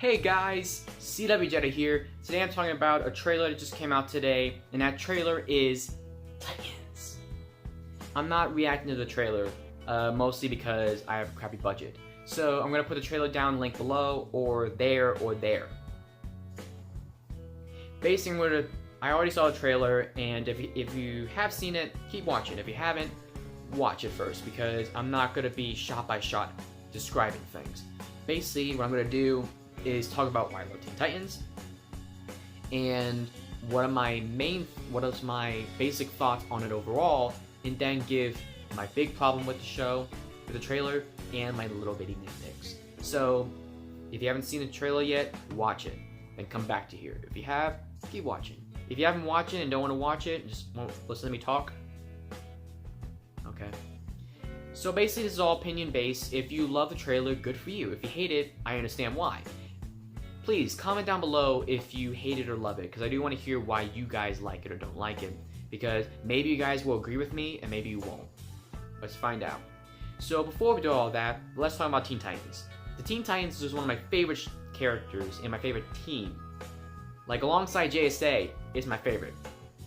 Hey guys, CWjedi here. Today I'm talking about a trailer that just came out today, and that trailer is Titans. I'm not reacting to the trailer, mostly because I have a crappy budget. So I'm gonna put the trailer down, link below, or there, or there. Basically, I already saw the trailer, and if you have seen it, keep watching. If you haven't, watch it first, because I'm not gonna be shot by shot describing things. Basically, what I'm gonna do is talk about why I love Teen Titans, and what is my basic thoughts on it overall, and then give my big problem with the show, with the trailer, and my little bitty nitpicks. So, if you haven't seen the trailer yet, watch it, then come back to here. If you have, keep watching. If you haven't watched it and don't want to watch it, just won't listen to me talk, okay. So basically, this is all opinion based. If you love the trailer, good for you. If you hate it, I understand why. Please comment down below if you hate it or love it, because I do want to hear why you guys like it or don't like it, because maybe you guys will agree with me and maybe you won't. Let's find out. So before we do all that, let's talk about Teen Titans. The Teen Titans is one of my favorite characters and my favorite team. Like, alongside JSA, it's my favorite.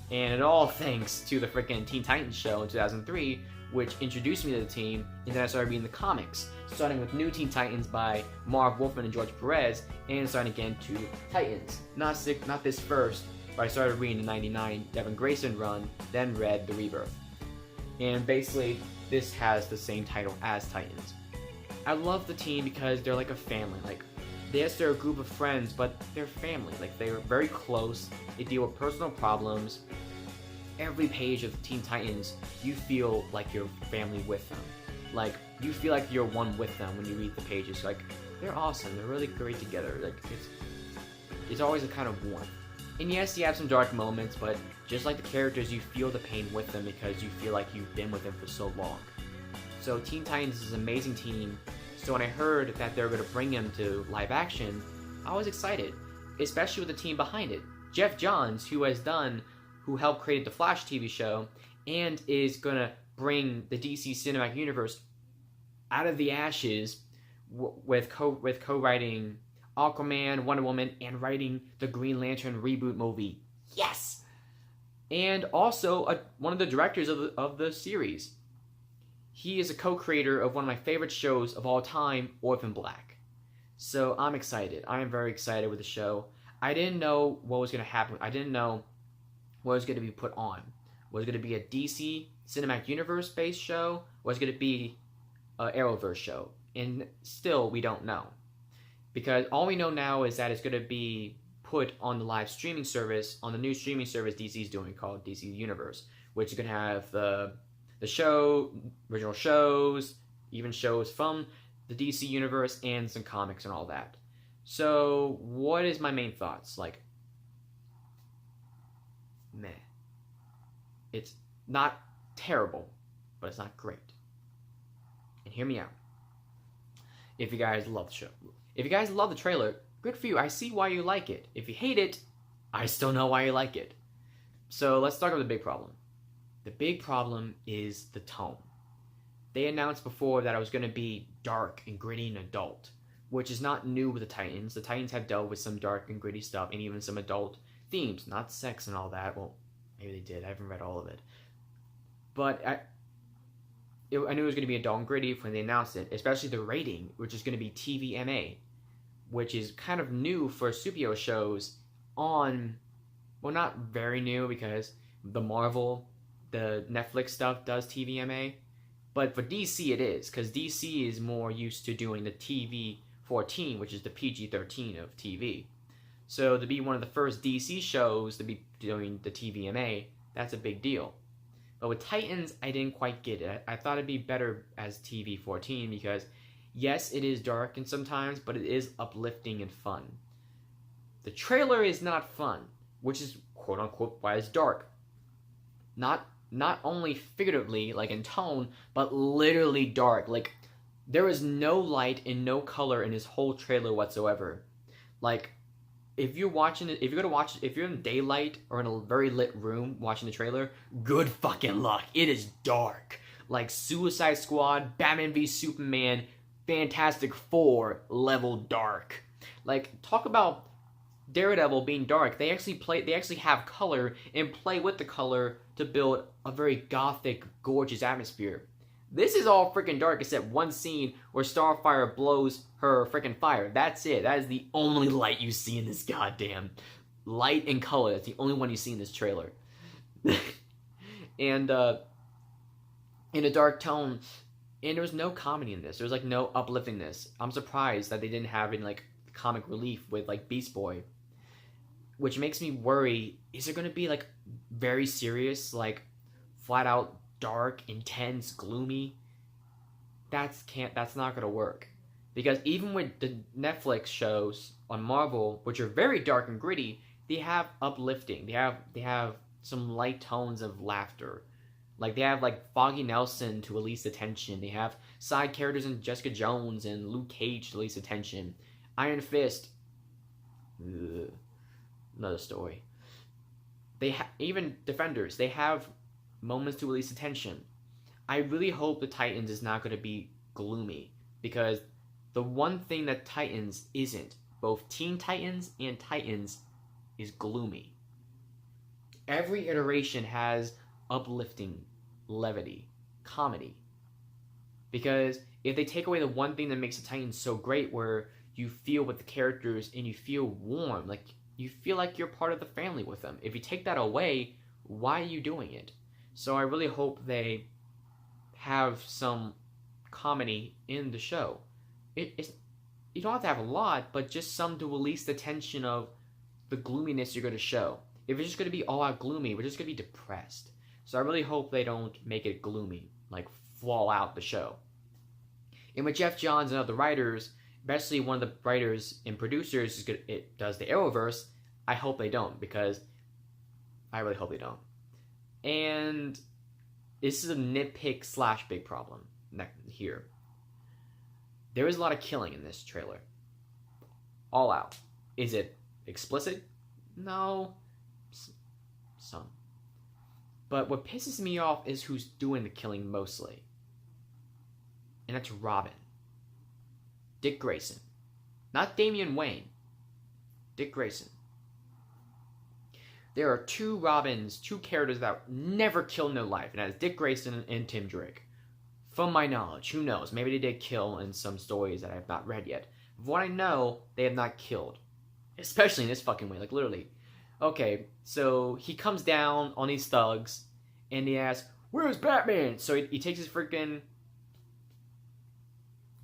And it all thanks to the freaking Teen Titans show in 2003, which introduced me to the team, and then I started reading the comics, starting with New Teen Titans by Marv Wolfman and George Perez, and starting again to Titans. Not this first, but I started reading the 99 Devin Grayson run, then read the Rebirth. And basically, this has the same title as Titans. I love the team because they're like a family. Like, yes, they're a group of friends, but they're family. Like, they're very close, they deal with personal problems. Every page of Teen Titans, you feel like you're family with them. Like, you feel like you're one with them when you read the pages. Like, they're awesome. They're really great together. Like, it's always a kind of warmth. And yes, you have some dark moments, but just like the characters, you feel the pain with them because you feel like you've been with them for so long. So Teen Titans is an amazing team. So when I heard that they were going to bring them to live action, I was excited, especially with the team behind it. Jeff Johns, who helped create the Flash TV show, and is gonna bring the DC Cinematic Universe out of the ashes with co-writing Aquaman, Wonder Woman, and writing the Green Lantern reboot movie. Yes! And also one of the directors of the series. He is a co-creator of one of my favorite shows of all time, Orphan Black. So I'm excited. I am very excited with the show. I didn't know what was gonna happen. I didn't know what was going to be put on. Was it going to be a DC Cinematic Universe based show? Was it going to be an Arrowverse show? And still, we don't know. Because all we know now is that it's going to be put on the live streaming service, on the new streaming service DC's doing called DC Universe, which is going to have the show, original shows, even shows from the DC Universe, and some comics and all that. So, what is my main thoughts? Like, meh. It's not terrible, but it's not great. And hear me out. If you guys love the show, if you guys love the trailer, good for you. I see why you like it. If you hate it, I still know why you like it. So let's talk about the big problem. The big problem is the tone. They announced before that it was going to be dark and gritty and adult, which is not new with the Titans. The Titans have dealt with some dark and gritty stuff, and even some adult themes, not sex and all that. Well, maybe they did. I haven't read all of it. But I knew it was going to be adult and gritty when they announced it, especially the rating, which is going to be TVMA, which is kind of new for superhero shows on, well, not very new because the Marvel, the Netflix stuff does TVMA, but for DC it is, because DC is more used to doing the TV-14, which is the PG-13 of TV. So to be one of the first DC shows to be doing the TVMA, that's a big deal. But with Titans, I didn't quite get it. I thought it'd be better as TV-14 because, yes, it is dark and sometimes, but it is uplifting and fun. The trailer is not fun, which is quote-unquote why it's dark. Not only figuratively, like in tone, but literally dark. Like, there is no light and no color in this whole trailer whatsoever. Like, if you're in daylight or in a very lit room watching the trailer, good fucking luck. It is dark. Like Suicide Squad, Batman v Superman, Fantastic Four level dark. Like, talk about Daredevil being dark. They actually have color and play with the color to build a very gothic, gorgeous atmosphere. This is all freaking dark except one scene where Starfire blows her freaking fire. That's it. That is the only light you see in this goddamn light and color. That's the only one you see in this trailer. And in a dark tone, and there was no comedy in this. There was like no upliftingness. I'm surprised that they didn't have any like comic relief with like Beast Boy, which makes me worry. Is there going to be like very serious, like flat out dark, intense, gloomy? That's not going to work, because even with the Netflix shows on Marvel, which are very dark and gritty, they have uplifting. They have some light tones of laughter. Like, they have, like, Foggy Nelson to release the tension. They have side characters in Jessica Jones and Luke Cage to release the tension. Iron Fist. Ugh. Another story. Even Defenders, they have moments to release the tension. I really hope the Titans is not going to be gloomy, because the one thing that Titans isn't, both Teen Titans and Titans, is gloomy. Every iteration has uplifting, levity, comedy. Because if they take away the one thing that makes the Titans so great, where you feel with the characters and you feel warm, like you feel like you're part of the family with them. If you take that away, why are you doing it? So I really hope they have some comedy in the show. It's you don't have to have a lot, but just some to release the tension of the gloominess you're going to show. If it's just going to be all out gloomy, we're just going to be depressed. So I really hope they don't make it gloomy, like fall out the show. And with Jeff Johns and other writers, especially one of the writers and producers it does the Arrowverse, I hope they don't, because I really hope they don't. And this is a nitpick / big problem here. There is a lot of killing in this trailer. All out. Is it explicit? No. Some. But what pisses me off is who's doing the killing mostly. And that's Robin. Dick Grayson. Not Damian Wayne. Dick Grayson. There are two Robins, two characters that never kill in their life, and that is Dick Grayson and Tim Drake. From my knowledge, who knows? Maybe they did kill in some stories that I have not read yet. From what I know, they have not killed. Especially in this fucking way, like literally. Okay, so he comes down on these thugs, and he asks, "Where's Batman?" So he takes his freaking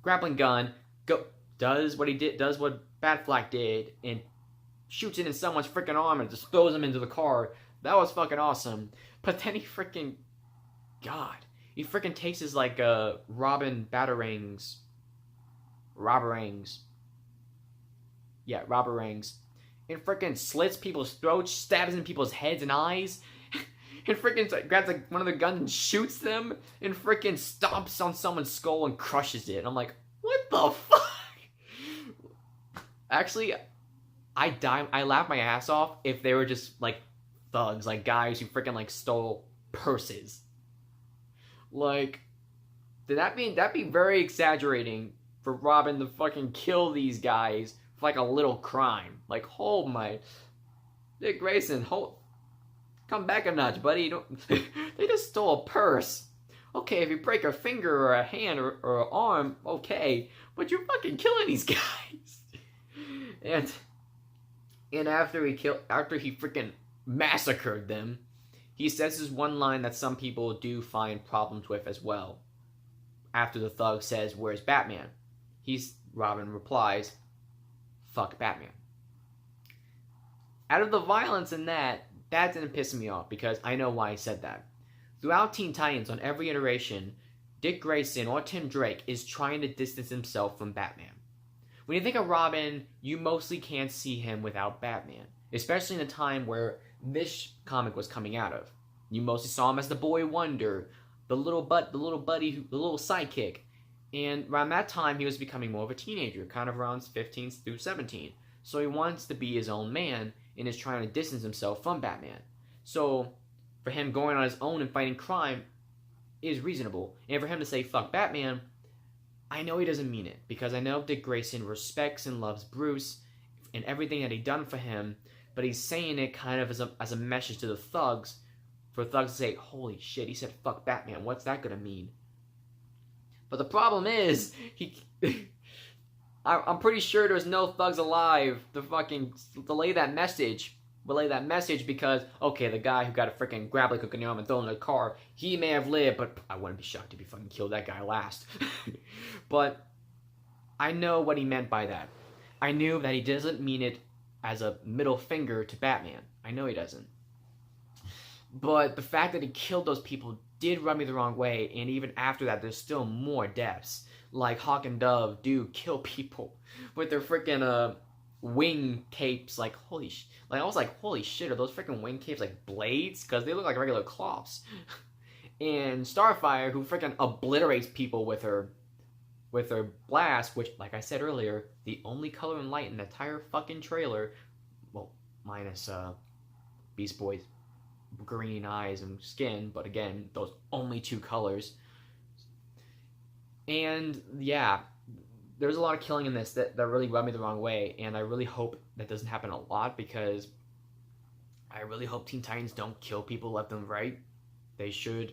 grappling gun, does what Batfleck did, and shoots it in someone's freaking arm and just throws him into the car. That was fucking awesome. But then he freaking takes his like robber rings, and freaking slits people's throats, stabs in people's heads and eyes, and freaking grabs like one of the guns and shoots them, and freaking stomps on someone's skull and crushes it. And I'm like, what the fuck? Actually, I laughed my ass off if they were just like thugs, like guys who freaking like stole purses. Like, that'd be very exaggerating for Robin to fucking kill these guys for like a little crime. Like, hold my Dick Grayson, come back a notch, buddy. They just stole a purse. Okay, if you break a finger or a hand or an arm, okay, but you're fucking killing these guys. And after he freaking massacred them, he says this one line that some people do find problems with as well. After the thug says, "Where's Batman?" Robin replies, "Fuck Batman." Out of the violence in that didn't piss me off, because I know why he said that. Throughout Teen Titans, on every iteration, Dick Grayson or Tim Drake is trying to distance himself from Batman. When you think of Robin, you mostly can't see him without Batman, especially in the time where this comic was coming out of. You mostly saw him as the boy wonder, the little buddy, the little sidekick. And around that time, he was becoming more of a teenager, kind of around 15 through 17. So he wants to be his own man and is trying to distance himself from Batman. So for him going on his own and fighting crime is reasonable. And for him to say, "Fuck Batman," I know he doesn't mean it, because I know Dick Grayson respects and loves Bruce and everything that he done for him, but he's saying it kind of as a message to the thugs, for thugs to say, holy shit, he said fuck Batman, what's that gonna mean? But the problem is, I'm pretty sure there's no thugs alive to fucking relay that message. Because, okay, the guy who got a freaking grappling hook in the arm and thrown in a car, he may have lived, but I wouldn't be shocked if he fucking killed that guy last. But I know what he meant by that. I knew that he doesn't mean it as a middle finger to Batman. I know he doesn't. But the fact that he killed those people did rub me the wrong way, and even after that, there's still more deaths. Like Hawk and Dove do kill people with their freaking wing capes. Like holy shit, are those freaking wing capes like blades? Because they look like regular claws. And Starfire, who freaking obliterates people with her blast, which, like I said earlier, the only color and light in the entire fucking trailer, well, minus Beast Boy's green eyes and skin, but again, those only two colors. And yeah, there's a lot of killing in this that really rubbed me the wrong way, and I really hope that doesn't happen a lot, because I really hope Teen Titans don't kill people left and right. They should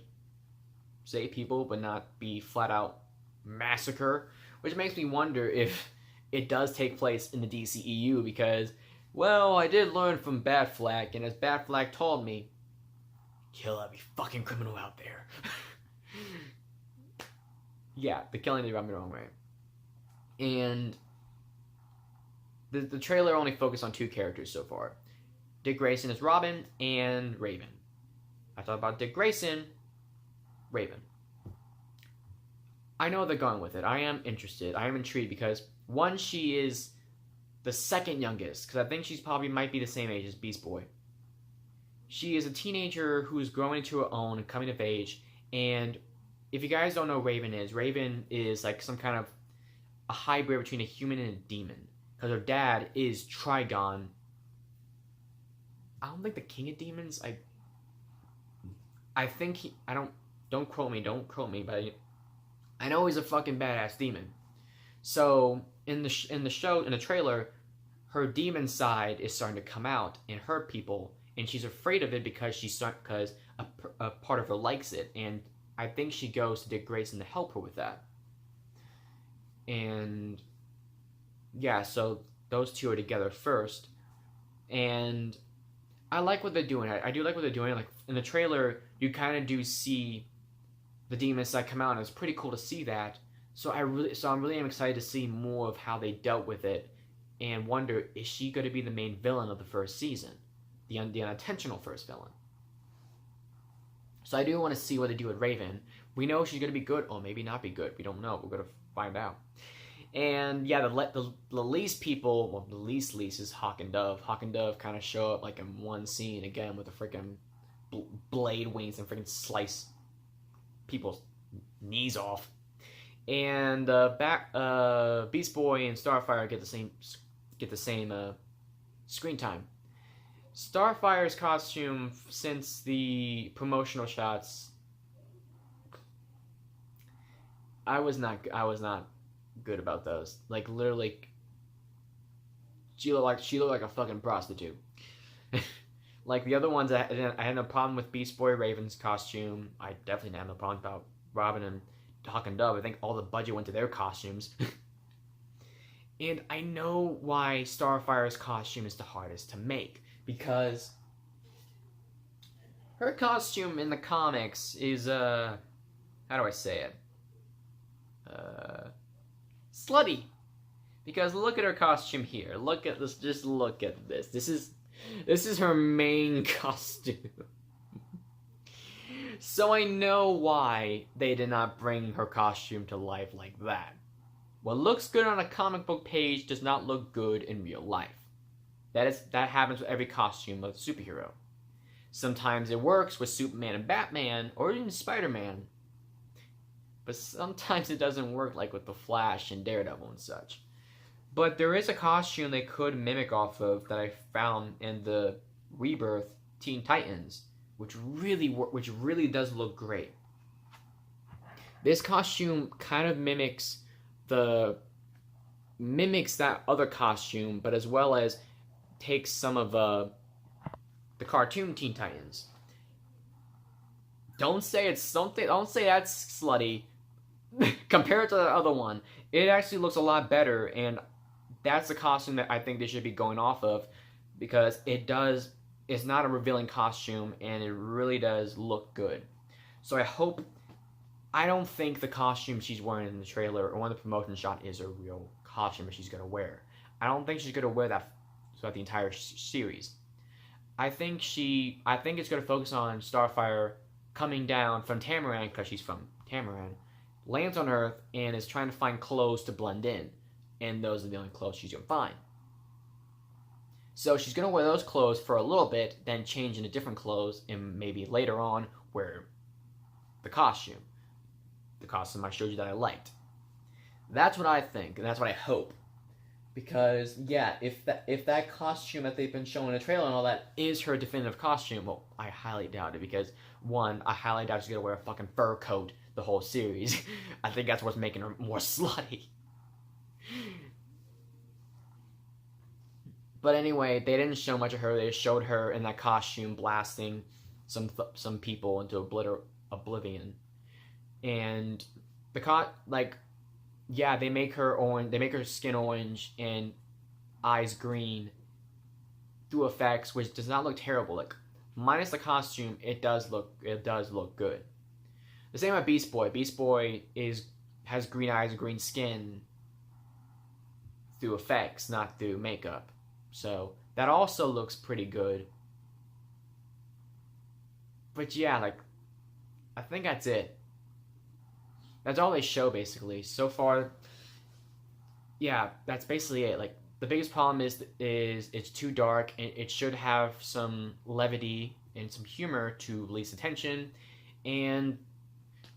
save people, but not be flat out massacre, which makes me wonder if it does take place in the DCEU, because, well, I did learn from Batfleck, and as Batfleck told me, kill every fucking criminal out there. Yeah, the killing did rub me the wrong way. And the trailer only focused on two characters so far. Dick Grayson is Robin and Raven. I thought about Dick Grayson, Raven. I know they're going with it. I am interested. I am intrigued because, one, she is the second youngest, because I think she's probably might be the same age as Beast Boy. She is a teenager who's growing into her own and coming of age, and if you guys don't know who Raven is like some kind of a hybrid between a human and a demon. Because her dad is Trigon. I don't think the king of demons. I think he. Don't quote me. But I know he's a fucking badass demon. So in the trailer, her demon side is starting to come out and hurt people, and she's afraid of it because a part of her likes it, and I think she goes to Dick Grayson to help her with that. And yeah, so those two are together first. And I like what they're doing. I do like what they're doing. Like in the trailer, you kind of do see the demon side come out, and it's pretty cool to see that. So I'm really excited to see more of how they dealt with it, and wonder, is she going to be the main villain of the first season, the unintentional first villain? So I do want to see what they do with Raven. We know she's going to be good, or maybe not be good. We don't know. We're going to find out. And yeah, the least people, well, the least is Hawk and Dove. Hawk and Dove kind of show up like in one scene again with the freaking blade wings and freaking slice people's knees off. And Beast Boy and Starfire get the same screen time. Starfire's costume, since the promotional shots, I was not good about those. Like literally, she looked like a fucking prostitute. Like the other ones, I had no problem with Beast Boy Raven's costume. I definitely didn't have no problem about Robin and Hawk and Dove. I think all the budget went to their costumes. And I know why Starfire's costume is the hardest to make. Because her costume in the comics is, how do I say it? Slutty. Because look at her costume here. Look at this. Just look at this. This is her main costume. So I know why they did not bring her costume to life like that. What looks good on a comic book page does not look good in real life. That happens with every costume of a superhero. Sometimes it works with Superman and Batman, or even Spider-Man. But sometimes it doesn't work, like with the Flash and Daredevil and such. But there is a costume they could mimic off of that I found in the Rebirth Teen Titans, which really does look great. This costume kind of mimics mimics that other costume, but as well as takes some of the cartoon Teen Titans. Don't say it's something. Don't say that's slutty. Compared to the other one, it actually looks a lot better, and that's the costume that I think they should be going off of, because it does. It's not a revealing costume, and it really does look good. So I hope. I don't think the costume she's wearing in the trailer or one of the promotion shot is a real costume that she's gonna wear. I don't think she's gonna wear that throughout the entire series. I think it's gonna focus on Starfire coming down from Tamaran, because she's from Tamaran, lands on Earth, and is trying to find clothes to blend in. And those are the only clothes she's going to find. So she's going to wear those clothes for a little bit, then change into different clothes, and maybe later on wear the costume. The costume I showed you that I liked. That's what I think, and that's what I hope. Because, yeah, if that costume that they've been showing in the trailer and all that is her definitive costume, well, I highly doubt it, because, one, I highly doubt she's going to wear a fucking fur coat the whole series. I think that's what's making her more slutty. But anyway, they didn't show much of her. They showed her in that costume blasting some people into oblivion. And yeah, they make her orange. They make her skin orange and eyes green through effects, which does not look terrible. Like, minus the costume, it does look good. The same with Beast Boy. Beast Boy has green eyes and green skin through effects, not through makeup. So that also looks pretty good. But yeah, like, I think that's it. That's all they show, basically. So far, yeah, that's basically it. Like, the biggest problem is it's too dark, and it should have some levity and some humor to release attention. And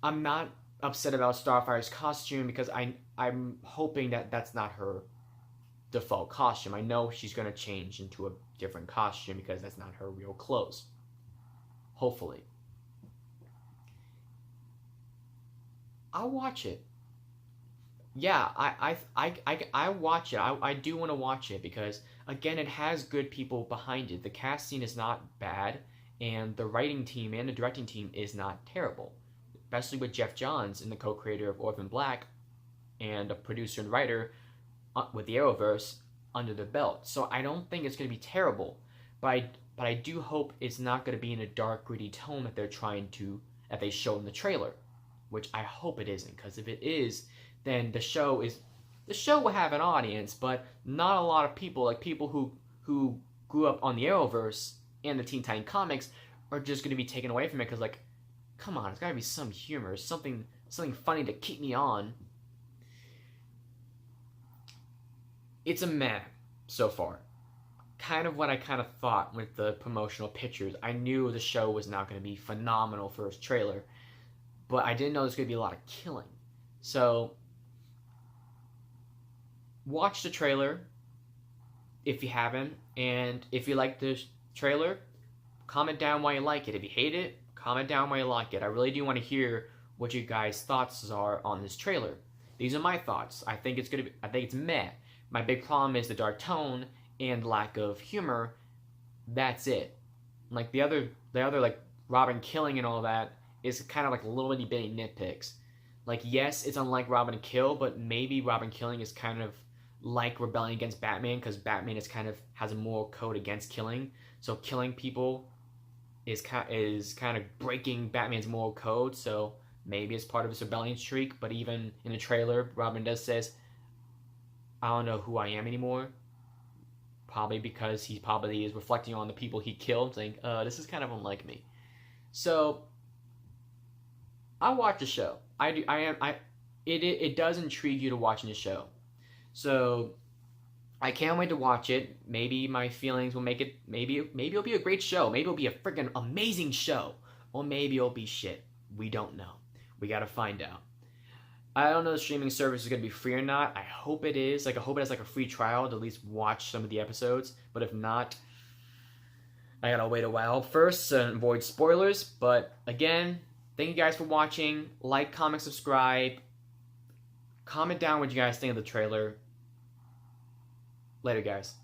I'm not upset about Starfire's costume, because I'm hoping that that's not her default costume. I know she's going to change into a different costume, because that's not her real clothes. Hopefully. I'll watch it. Yeah, I watch it. I do want to watch it, because, again, it has good people behind it. The casting is not bad, and the writing team and the directing team is not terrible. Especially with Jeff Johns, and the co-creator of Orphan Black, and a producer and writer with the Arrowverse under the belt. So I don't think it's going to be terrible, but I do hope it's not going to be in a dark, gritty tone that they show in the trailer, which I hope it isn't, because if it is, then the show will have an audience, but not a lot of people, like people who grew up on the Arrowverse and the Teen Titan comics, are just going to be taken away from it, because, like, come on, it's got to be some humor, something funny to keep me on. It's a meh so far. Kind of what I kind of thought with the promotional pictures. I knew the show was not going to be phenomenal for its trailer, but I didn't know there's going to be a lot of killing. So, watch the trailer if you haven't, and if you like the trailer, comment down why you like it. If you hate it, comment down why you like it. I really do want to hear what you guys' thoughts are on this trailer. These are my thoughts. I think it's meh. My big problem is the dark tone and lack of humor. That's it. Like, the other like Robin killing and all that is kind of like little bitty nitpicks. Like, yes, it's unlike Robin to kill, but maybe Robin killing is kind of like rebelling against Batman, because Batman has a moral code against killing. So killing people is kind of breaking Batman's moral code. So maybe it's part of his rebellion streak. But even in the trailer, Robin says, "I don't know who I am anymore." Probably because he probably is reflecting on the people he killed, saying, "This is kind of unlike me." So I watch the show. It does intrigue you to watching the show. So I can't wait to watch it. Maybe my feelings will make it. Maybe it'll be a great show. Maybe it'll be a freaking amazing show, or maybe it'll be shit. We don't know. We gotta find out. I don't know if the streaming service is gonna be free or not. I hope it is. Like, I hope it has like a free trial to at least watch some of the episodes. But if not, I gotta wait a while first to avoid spoilers. But again, thank you guys for watching. Like, comment, subscribe. Comment down what you guys think of the trailer. Later, guys.